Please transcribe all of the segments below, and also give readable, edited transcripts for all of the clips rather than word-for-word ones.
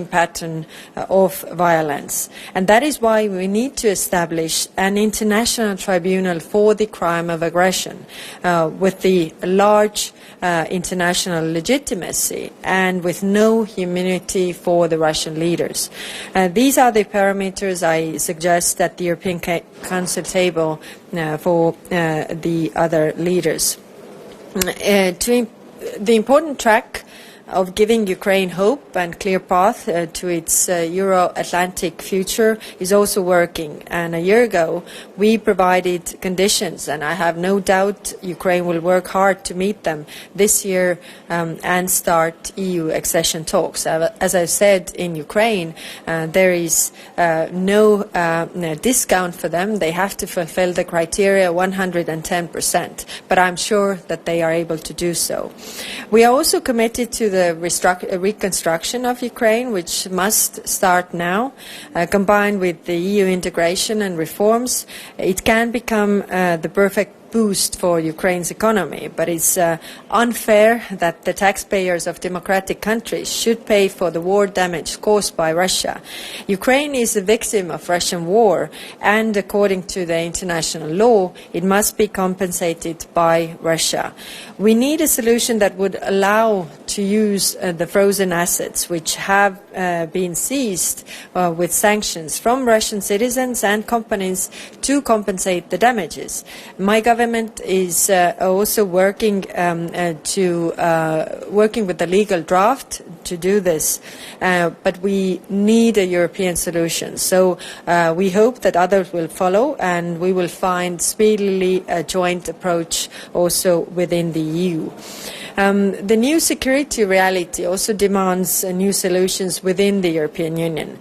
pattern of violence. And that is why we need to establish an international tribunal for the crime of aggression with the large international legitimacy and with no immunity for the Russian leaders. These are the parameters I suggest at the European Council table for the other leaders. The important track of giving Ukraine hope and clear path to its Euro-Atlantic future is also working. And a year ago, we provided conditions, and I have no doubt Ukraine will work hard to meet them this year and start EU accession talks. As I said, in Ukraine, there is no discount for them. They have to fulfill the criteria 110%, but I'm sure that they are able to do so. We are also committed to the reconstruction of Ukraine, which must start now. Combined with the EU integration and reforms, it can become the perfect boost for Ukraine's economy, but it's unfair that the taxpayers of democratic countries should pay for the war damage caused by Russia. Ukraine is a victim of Russian war, and according to the international law, it must be compensated by Russia. We need a solution that would allow to use the frozen assets which have been seized with sanctions from Russian citizens and companies to compensate the damages. My government is also working with the legal draft to do this, but we need a European solution. So we hope that others will follow, and we will find speedily a joint approach also within the EU. The new security reality also demands new solutions within the European Union.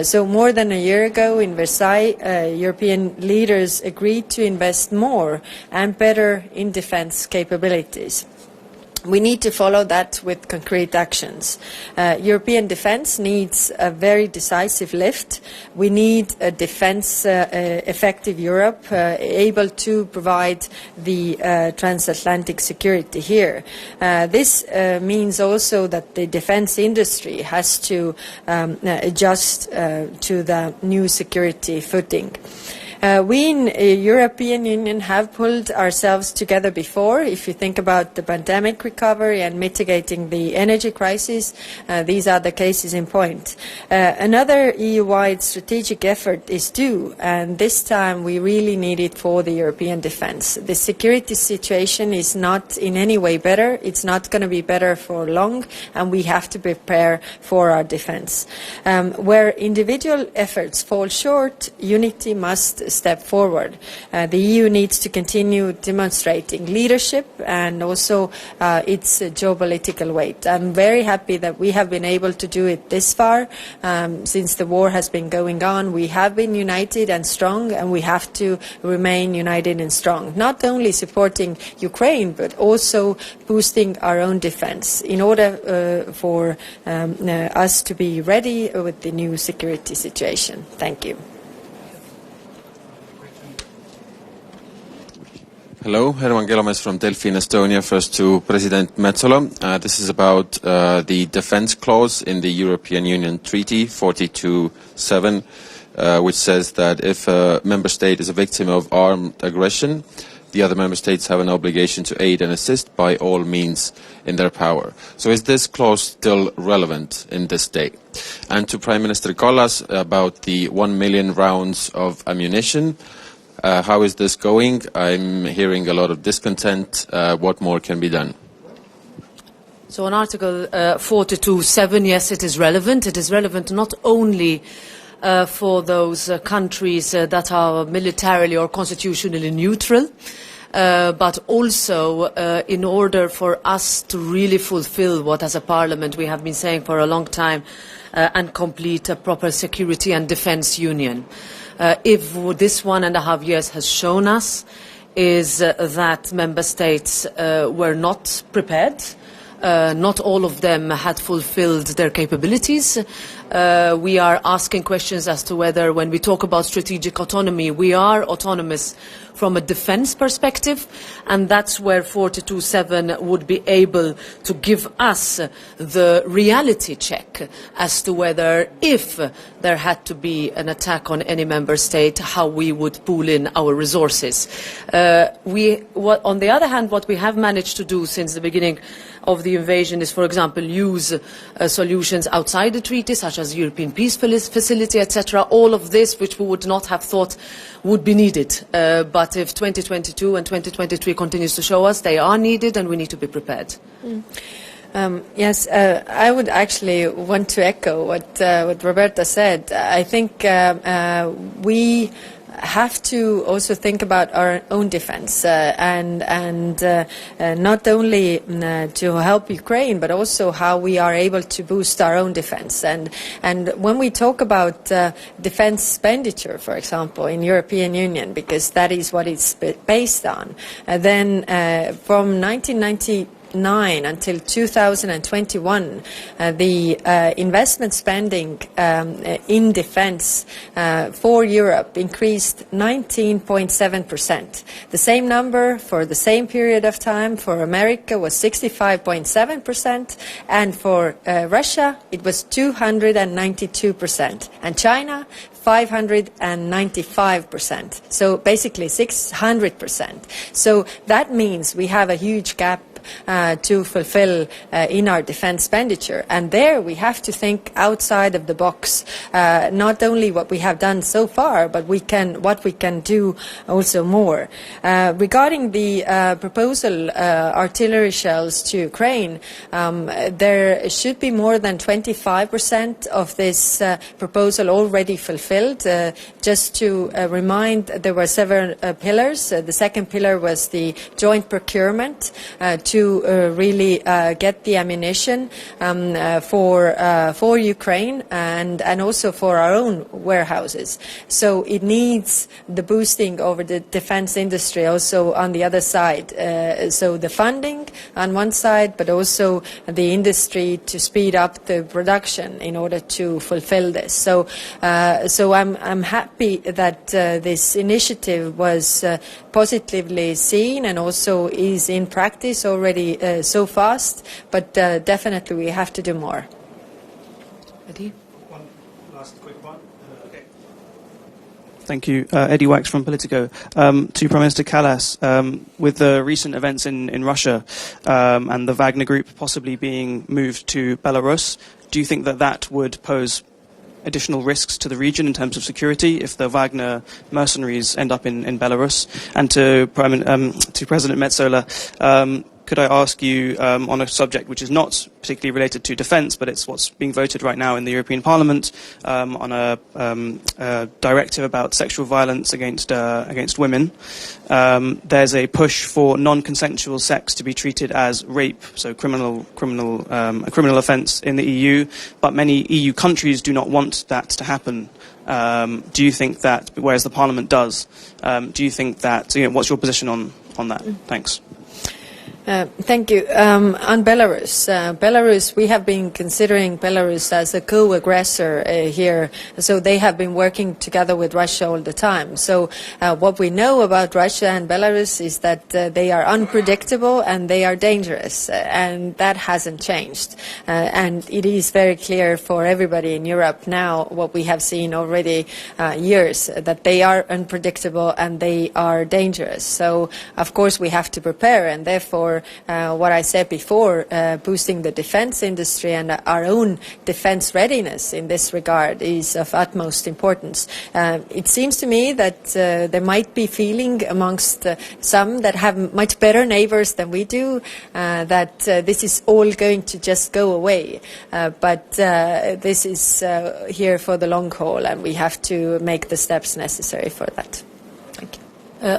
So more than a year ago in Versailles, European leaders agreed to invest more and better in defense capabilities. We need to follow that with concrete actions. European defense needs a very decisive lift. We need a defense effective Europe able to provide the transatlantic security here. This means also that the defense industry has to adjust to the new security footing. We in the European Union have pulled ourselves together before. If you think about the pandemic recovery and mitigating the energy crisis, these are the cases in point. Another EU-wide strategic effort is due, and this time we really need it for the European defense. The security situation is not in any way better. It's not going to be better for long, and we have to prepare for our defense. Where individual efforts fall short, unity must step forward. The EU needs to continue demonstrating leadership and also its geopolitical weight. I'm very happy that we have been able to do it this far. Since the war has been going on, we have been united and strong, and we have to remain united and strong, not only supporting Ukraine, but also boosting our own defense in order for us to be ready with the new security situation. Thank you. Hello, Herman Kelomees from Delphi in Estonia. First to President Metsola. This is about the defense clause in the European Union Treaty 42.7, which says that if a member state is a victim of armed aggression, the other member states have an obligation to aid and assist by all means in their power. So is this clause still relevant in this day? And to Prime Minister Kallas about the 1 million rounds of ammunition. How is this going? I'm hearing a lot of discontent. What more can be done? So on Article 42.7, yes, it is relevant. It is relevant not only for those countries that are militarily or constitutionally neutral, but also in order for us to really fulfill what as a parliament we have been saying for a long time and complete a proper security and defense union. If this 1.5 years has shown us is that member states were not prepared, not all of them had fulfilled their capabilities. We are asking questions as to whether when we talk about strategic autonomy, we are autonomous from a defense perspective, and that's where 42.7 would be able to give us the reality check as to whether, if there had to be an attack on any member state, how we would pool in our resources. On the other hand, what we have managed to do since the beginning of the invasion is, for example, use solutions outside the treaty, such as the European Peace Facility, etc. All of this, which we would not have thought would be needed. But if 2022 and 2023 continues to show us, they are needed, and we need to be prepared. Yes, I would actually want to echo what Roberta said. I think we have to also think about our own defense and not only to help Ukraine, but also how we are able to boost our own defense. And when we talk about defense expenditure, for example, in European Union, because that is what it's based on, then from 1999 until 2021, the investment spending in defense for Europe increased 19.7%. The same number for the same period of time for America was 65.7%, and for Russia it was 292%, and China 595%. So basically 600%. So that means we have a huge gap to fulfill in our defense expenditure, and there we have to think outside of the box, not only what we have done so far, but what we can do also more. Regarding the proposal artillery shells to Ukraine, there should be more than 25% of this proposal already fulfilled. Just to remind, there were several pillars. The second pillar was the joint procurement to really get the ammunition for Ukraine and also for our own warehouses. So it needs the boosting over the defense industry also on the other side. So the funding on one side, but also the industry to speed up the production in order to fulfill this. So I'm happy that this initiative was positively seen and also is in practice already so fast, but definitely we have to do more. Eddie? One last quick one. Okay. Thank you. Eddie Wax from Politico. To Prime Minister Kallas, with the recent events in Russia and the Wagner Group possibly being moved to Belarus, do you think that would pose additional risks to the region in terms of security if the Wagner mercenaries end up in Belarus? And to President Metsola, could I ask you on a subject which is not particularly related to defence, but it's what's being voted right now in the European Parliament on a directive about sexual violence against women. There's a push for non-consensual sex to be treated as rape, so a criminal offence in the EU, but many EU countries do not want that to happen. Do you think that, whereas the Parliament does, do you think that, what's your position on that? Thanks. Thank you. On Belarus, we have been considering Belarus as a co-aggressor here, so they have been working together with Russia all the time. So what we know about Russia and Belarus is that they are unpredictable and they are dangerous, and that hasn't changed. And it is very clear for everybody in Europe now, what we have seen already years, that they are unpredictable and they are dangerous. So, of course, we have to prepare, and therefore what I said before, boosting the defense industry and our own defense readiness in this regard is of utmost importance. It seems to me that there might be feeling amongst some that have much better neighbors than we do, that this is all going to just go away. But this is here for the long haul, and we have to make the steps necessary for that. Thank you.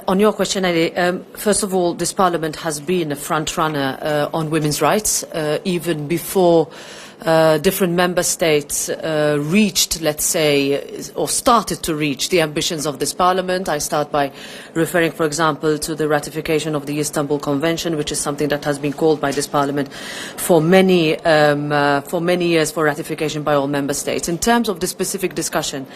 On your question, Eddie, first of all, this Parliament has been a front-runner on women's rights, even before different member states reached, let's say, or started to reach the ambitions of this Parliament. I start by referring, for example, to the ratification of the Istanbul Convention, which is something that has been called by this Parliament for many years for ratification by all member states. In terms of the specific discussion,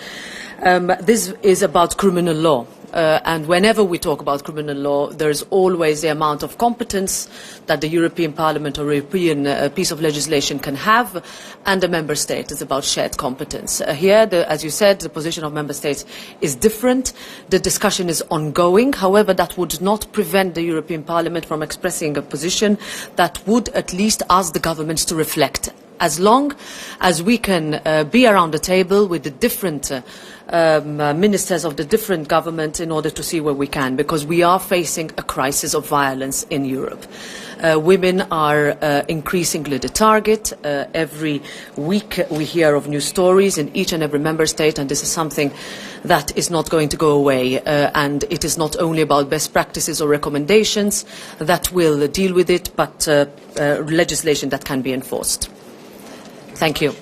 this is about criminal law, and whenever we talk about criminal law, there is always the amount of competence that the European Parliament or European piece of legislation can have, and the Member State is about shared competence. Here, as you said, the position of Member States is different. The discussion is ongoing. However, that would not prevent the European Parliament from expressing a position that would at least ask the governments to reflect. As long as we can be around the table with the different ministers of the different governments in order to see where we can, because we are facing a crisis of violence in Europe. Women are increasingly the target. Every week we hear of new stories in each and every member state, and this is something that is not going to go away. And it is not only about best practices or recommendations that will deal with it, but legislation that can be enforced. Thank you.